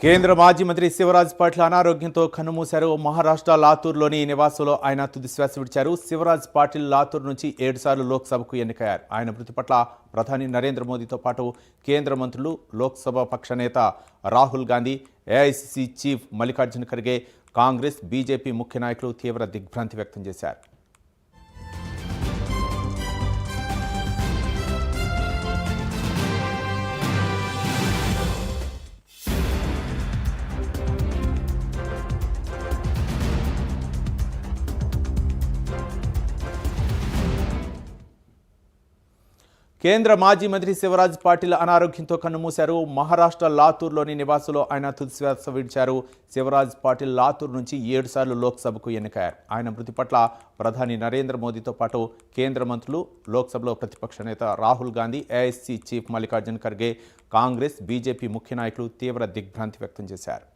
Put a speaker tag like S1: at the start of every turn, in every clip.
S1: కేంద్ర మాజీ మంత్రి శివరాజ్ పాటిల్ అనారోగ్యంతో కన్నుమూశారు. మహారాష్ట్ర లాతూర్లోని నివాసంలో ఆయన తుది శ్వాస విడిచారు. శివరాజ్ పాటిల్ లాతూర్ నుంచి 7 సార్లు లోక్సభకు ఎన్నికయ్యారు. ఆయన మృతి పట్ల ప్రధాని నరేంద్ర మోదీతో పాటు కేంద్ర మంత్రులు, లోక్సభ పక్ష నేత Rahul Gandhi, AICC chief Mallikarjuna Kharge, Congress, BJP ముఖ్య నాయకులు తీవ్ర దిగ్భ్రాంతి వ్యక్తం చేశారు. కేంద్ర మాజీ మంత్రి శివరాజ్ పాటిల్ అనారోగ్యంతో కన్నుమూశారు. మహారాష్ట్ర లాతూర్లోని నివాసంలో ఆయన తుదిశ్వాస విడిచారు. శివరాజ్ పాటిల్ లాతూర్ నుంచి 7 సార్లు లోక్సభకు ఎన్నికయ్యారు. ఆయన మృతి పట్ల ప్రధాని నరేంద్ర మోదీతో పాటు కేంద్ర మంత్రులు, లోక్సభలో ప్రతిపక్ష నేత Rahul Gandhi, AICC chief Mallikarjuna Kharge, Congress, BJP ముఖ్య నాయకులు తీవ్ర దిగ్భ్రాంతి వ్యక్తం చేశారు.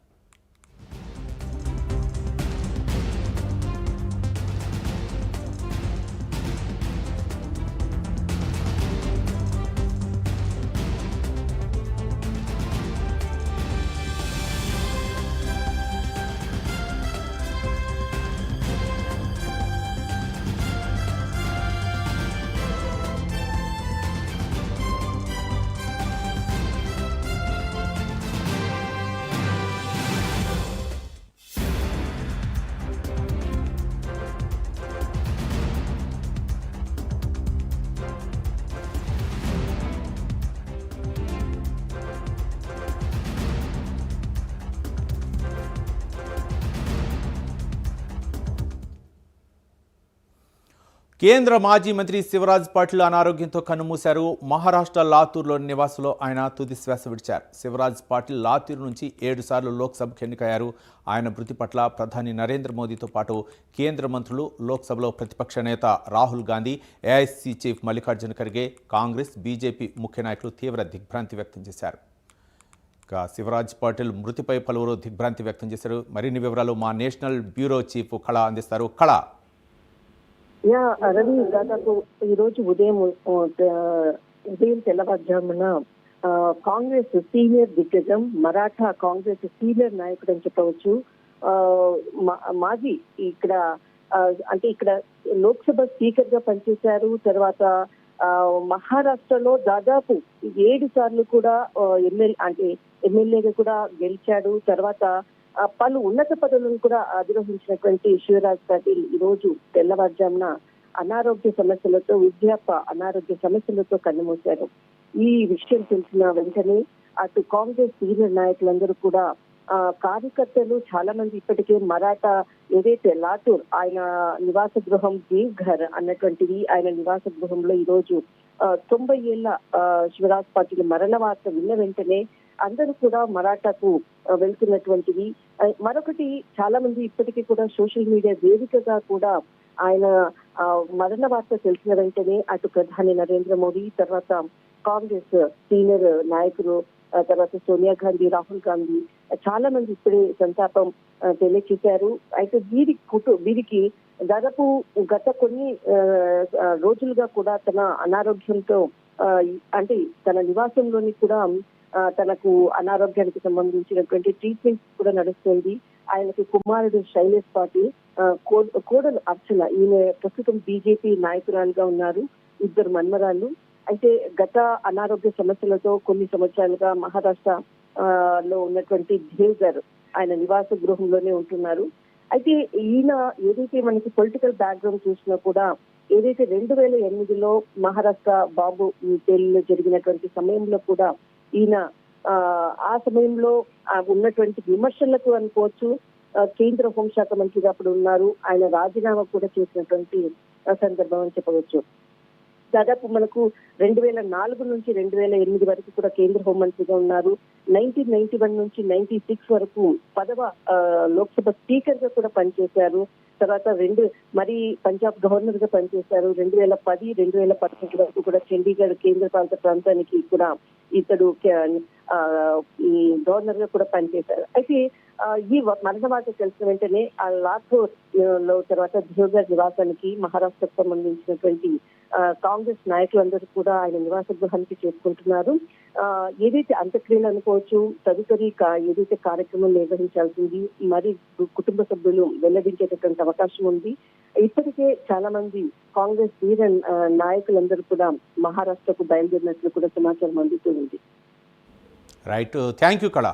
S1: కేంద్ర మాజీ మంత్రి శివరాజ్ పాటిల్ అనారోగ్యంతో కన్నుమూశారు. మహారాష్ట్ర లాతూర్లోని నివాసంలో ఆయన తుది శ్వాస విడిచారు. శివరాజ్ పాటిల్ లాతూర్ నుంచి 7 సార్లు లోక్సభకు ఎన్నికయ్యారు. ఆయన మృతి పట్ల ప్రధాని నరేంద్ర మోదీతో పాటు కేంద్ర మంత్రులు, లోక్సభలో ప్రతిపక్ష నేత Rahul Gandhi, AICC chief Mallikarjuna Kharge, Congress, BJP ముఖ్య నాయకులు తీవ్ర దిగ్భ్రాంతి వ్యక్తం చేశారు. శివరాజ్ పాటిల్ మృతిపై పలువురు దిగ్భ్రాంతి వ్యక్తం చేశారు. మరిన్ని వివరాలు మా నేషనల్ బ్యూరో చీఫ్ కళ అందిస్తారు. కళ,
S2: రవి, దాదాపు ఈ రోజు ఉదయం తెల్లవారుజామున కాంగ్రెస్ సీనియర్ దిగ్గజం, మరాఠా కాంగ్రెస్ సీనియర్ నాయకుడు అని చెప్పవచ్చు, మాజీ ఇక్కడ లోక్సభ స్పీకర్ గా పనిచేశారు. తర్వాత మహారాష్ట్రలో దాదాపు 7 సార్లు కూడా ఎమ్మెల్యేగా కూడా గెలిచాడు. తర్వాత పలు ఉన్నత పదవులను కూడా అధిరోహించినటువంటి శివరాజ్ పాటిల్ ఈ రోజు తెల్లవారుజామున అనారోగ్య సమస్యలతో కన్నుమూశారు. ఈ విషయం తెలిసిన వెంటనే అటు కాంగ్రెస్ సీనియర్ నాయకులందరూ కూడా, కార్యకర్తలు చాలా మంది ఇప్పటికే మరాఠా ఏదైతే లాతూర్ ఆయన నివాస గృహం దేవ్ఘర్ అన్నటువంటిది, ఆయన నివాస గృహంలో ఈ రోజు 90 ఏళ్ల శివరాజ్ పాటిల్ మరణ వార్త విన్న వెంటనే అందరూ కూడా మరాఠాకు వెళ్తున్నటువంటిది. మరొకటి, చాలా మంది ఇప్పటికీ కూడా సోషల్ మీడియా వేదికగా కూడా ఆయన మరణ వార్త తెలిసిన వెంటనే అటు ప్రధాని నరేంద్ర మోదీ, తర్వాత కాంగ్రెస్ సీనియర్ నాయకులు, తర్వాత సోనియా గాంధీ, రాహుల్ గాంధీ చాలా మంది ఇప్పుడే సంతాపం తెలియచేశారు. అయితే వీరికి దాదాపు గత కొన్ని రోజులుగా కూడా తన అనారోగ్యంతో తన నివాసంలోని కూడా తనకు అనారోగ్యానికి సంబంధించినటువంటి ట్రీట్మెంట్ కూడా నడుస్తుంది. ఆయనకు కుమారుడు శైలేష్ పాటిల్, కోడలు అర్చన, ఈమె ప్రస్తుతం బీజేపీ నాయకురాలుగా ఉన్నారు. 2 మన్మరాళ్ళు. అయితే గత అనారోగ్య సమస్యలతో కొన్ని సంవత్సరాలుగా మహారాష్ట్ర లో ఉన్నటువంటి దేవ్ఘర్ ఆయన నివాస గృహంలోనే ఉంటున్నారు. అయితే ఈయన ఏదైతే మనకి పొలిటికల్ బ్యాక్గ్రౌండ్ చూసినా కూడా, ఏదైతే 2008లో మహారాష్ట్ర బాంబు పేలులో జరిగినటువంటి సమయంలో కూడా ఈయన ఆ సమయంలో ఉన్నటువంటి విమర్శలకు అనుకోవచ్చు కేంద్ర హోంశాఖ మంత్రిగా అప్పుడు ఉన్నారు. ఆయన రాజీనామా కూడా చేసినటువంటి సందర్భం అని చెప్పవచ్చు. దాదాపు మనకు 2004 నుంచి 2008 వరకు కూడా కేంద్ర హోంమంత్రిగా ఉన్నారు. 1991 నుంచి 96 వరకు 10వ లోక్సభ స్పీకర్ గా కూడా పనిచేశారు. తర్వాత మరి పంజాబ్ గవర్నర్ గా పనిచేశారు. 2010, 2011 వరకు కూడా చండీగఢ్ కేంద్ర పాలిత ప్రాంతానికి కూడా ఇతడు ఈ గవర్నర్ గా కూడా పనిచేశారు. అయితే ఈ మరణ వార్త తెలిసిన వెంటనే ఆ లాతూర్ లో తర్వాత దేవ్ఘర్ నివాసానికి మహారాష్ట్రకు సంబంధించినటువంటి కాంగ్రెస్ నాయకులందరూ కూడా ఆయన నివాస గృహానికి చేరుకుంటున్నారు. ఏదైతే అంత్యక్రియలు అనుకోవచ్చు, తదుపరి ఏదైతే కార్యక్రమం నిర్వహించాల్సింది, మరి కుటుంబ సభ్యులు వెల్లడించేటటువంటి అవకాశం ఉంది. ఇప్పటికే చాలా మంది కాంగ్రెస్ నాయకులందరూ కూడా మహారాష్ట్రకు బయలుదేరినట్లు కూడా సమాచారం అందుతూ ఉంది.
S1: రైట్, థ్యాంక్ యూ కళ.